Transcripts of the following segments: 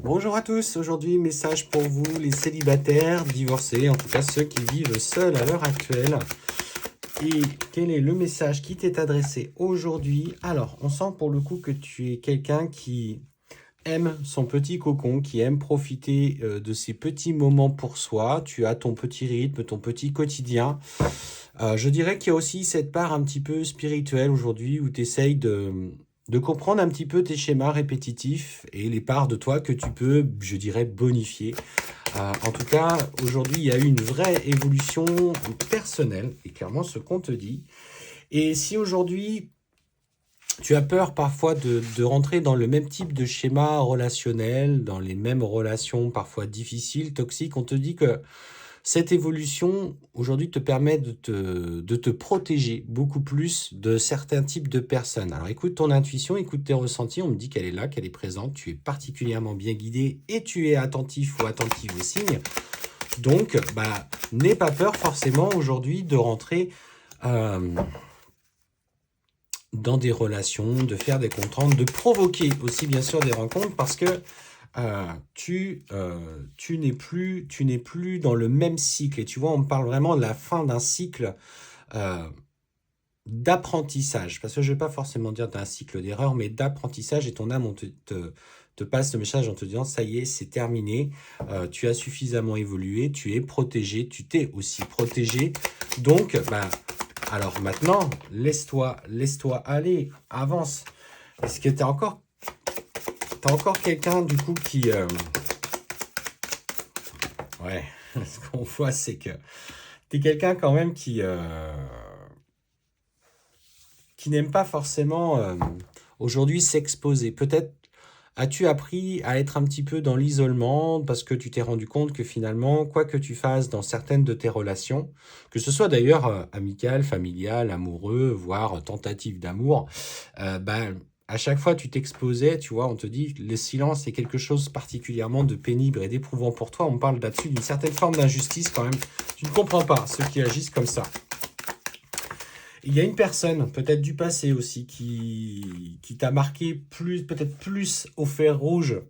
Bonjour à tous, aujourd'hui message pour vous les célibataires, divorcés, en tout cas ceux qui vivent seuls à l'heure actuelle. Et quel est le message qui t'est adressé aujourd'hui? Alors, on sent pour le coup que tu es quelqu'un qui aime son petit cocon, qui aime profiter de ses petits moments pour soi. Tu as ton petit rythme, ton petit quotidien. Je dirais qu'il y a aussi cette part un petit peu spirituelle aujourd'hui où tu essayes de comprendre un petit peu tes schémas répétitifs et les parts de toi que tu peux, je dirais, bonifier. En tout cas, aujourd'hui, il y a eu une vraie évolution personnelle, et clairement ce qu'on te dit. Et si aujourd'hui, tu as peur parfois de rentrer dans le même type de schéma relationnel, dans les mêmes relations parfois difficiles, toxiques, on te dit que cette évolution, aujourd'hui, te permet de te protéger beaucoup plus de certains types de personnes. Alors écoute ton intuition, écoute tes ressentis, on me dit qu'elle est là, qu'elle est présente, tu es particulièrement bien guidé et tu es attentif ou attentive aux signes. Donc, n'aie pas peur forcément aujourd'hui de rentrer dans des relations, de faire des comptes-rendres, de provoquer aussi bien sûr des rencontres parce que tu n'es plus dans le même cycle. Et tu vois, on me parle vraiment de la fin d'un cycle euh, d'apprentissage. Parce que je ne vais pas forcément dire d'un cycle d'erreur, mais d'apprentissage. Et ton âme te passe le message en te disant, ça y est, c'est terminé. Tu as suffisamment évolué, tu es protégé, tu t'es aussi protégé. Donc, alors maintenant, laisse-toi aller, avance. Est-ce que tu as encore quelqu'un du coup qui... Ouais, ce qu'on voit c'est que tu es quelqu'un quand même qui n'aime pas forcément aujourd'hui s'exposer. Peut-être as-tu appris à être un petit peu dans l'isolement parce que tu t'es rendu compte que finalement, quoi que tu fasses dans certaines de tes relations, que ce soit d'ailleurs amical, familial, amoureux, voire tentative d'amour, à chaque fois tu t'exposais, tu vois, on te dit le silence est quelque chose particulièrement de pénible et d'éprouvant pour toi. On parle là-dessus d'une certaine forme d'injustice quand même. Tu ne comprends pas ceux qui agissent comme ça. Il y a une personne, peut-être du passé aussi, qui t'a marqué peut-être plus au fer rouge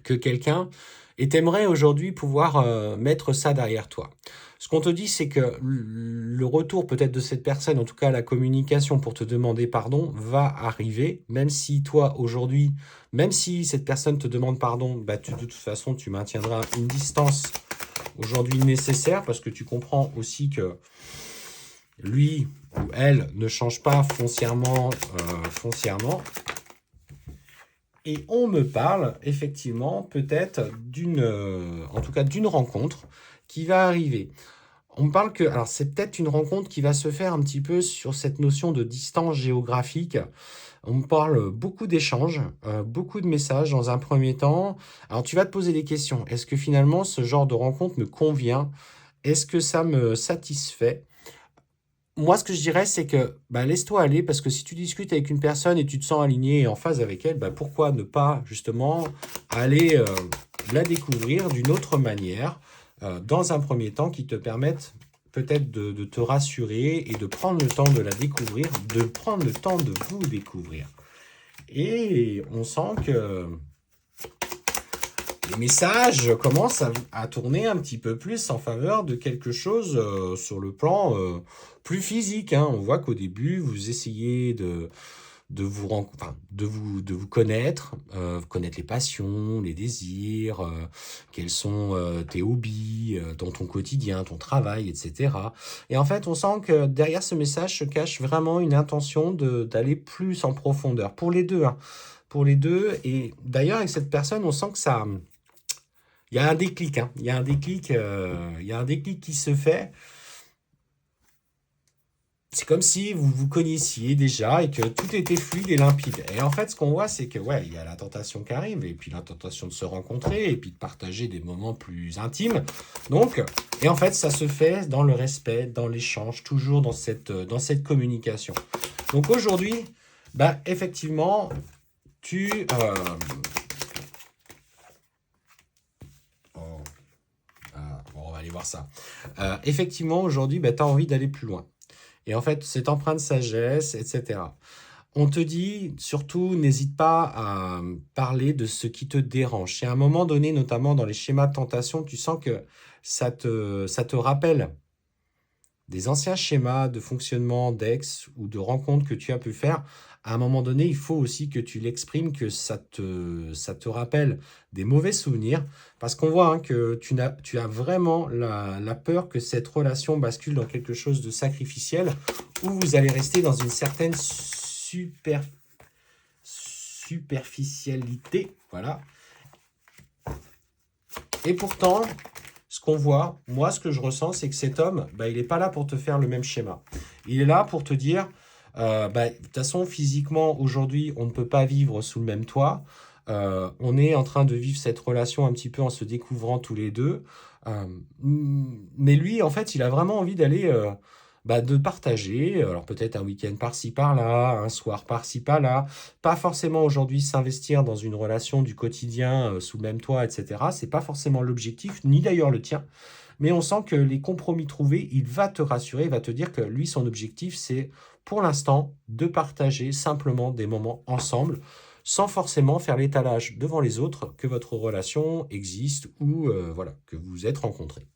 que quelqu'un, et t'aimerais aujourd'hui pouvoir mettre ça derrière toi. Ce qu'on te dit, c'est que le retour peut-être de cette personne, en tout cas la communication pour te demander pardon, va arriver, même si toi aujourd'hui, même si cette personne te demande pardon, de toute façon tu maintiendras une distance aujourd'hui nécessaire, parce que tu comprends aussi que lui ou elle ne change pas foncièrement. Et on me parle effectivement peut-être en tout cas d'une rencontre qui va arriver. On me parle que, alors c'est peut-être une rencontre qui va se faire un petit peu sur cette notion de distance géographique. On me parle beaucoup d'échanges, beaucoup de messages dans un premier temps. Alors tu vas te poser des questions. Est-ce que finalement ce genre de rencontre me convient? Est-ce que ça me satisfait? Moi, ce que je dirais, c'est que laisse-toi aller parce que si tu discutes avec une personne et tu te sens aligné et en phase avec elle, pourquoi ne pas justement aller la découvrir d'une autre manière dans un premier temps qui te permette peut-être de te rassurer et de prendre le temps de la découvrir, de prendre le temps de vous découvrir. Et on sent que les messages commencent à tourner un petit peu plus en faveur de quelque chose sur le plan plus physique. Hein. On voit qu'au début, vous essayez de vous connaître, connaître les passions, les désirs, quels sont tes hobbies dans ton quotidien, ton travail, etc. Et en fait, on sent que derrière ce message se cache vraiment une intention d'aller plus en profondeur, pour les deux. Hein. Pour les deux. Et d'ailleurs, avec cette personne, on sent que ça... Il y a un déclic, hein. Il y a un déclic qui se fait. C'est comme si vous vous connaissiez déjà et que tout était fluide et limpide. Et en fait, ce qu'on voit, c'est que ouais, il y a la tentation qui arrive, et puis la tentation de se rencontrer, et puis de partager des moments plus intimes. Donc, et en fait, ça se fait dans le respect, dans l'échange, toujours dans cette communication. Donc aujourd'hui, effectivement, tu bon, on va aller voir ça. Effectivement, aujourd'hui, tu as envie d'aller plus loin. Et en fait, c'est empreint de sagesse, etc. On te dit, surtout, n'hésite pas à parler de ce qui te dérange. Si à un moment donné, notamment dans les schémas de tentation, tu sens que ça te rappelle des anciens schémas de fonctionnement d'ex ou de rencontres que tu as pu faire, à un moment donné, il faut aussi que tu l'exprimes, que ça te rappelle des mauvais souvenirs, parce qu'on voit hein, que tu as vraiment la peur que cette relation bascule dans quelque chose de sacrificiel, où vous allez rester dans une certaine superficialité. Voilà. Et pourtant, ce qu'on voit, moi, ce que je ressens, c'est que cet homme, il n'est pas là pour te faire le même schéma. Il est là pour te dire, de toute façon, physiquement, aujourd'hui, on ne peut pas vivre sous le même toit. On est en train de vivre cette relation un petit peu en se découvrant tous les deux. Mais lui, en fait, il a vraiment envie d'aller, de partager. Alors peut-être un week-end par-ci, par-là, un soir par-ci, par-là. Pas forcément aujourd'hui s'investir dans une relation du quotidien sous le même toit, etc. C'est pas forcément l'objectif, ni d'ailleurs le tien. Mais on sent que les compromis trouvés, il va te rassurer, il va te dire que lui, son objectif, c'est pour l'instant de partager simplement des moments ensemble, sans forcément faire l'étalage devant les autres que votre relation existe ou voilà, que vous vous êtes rencontrés.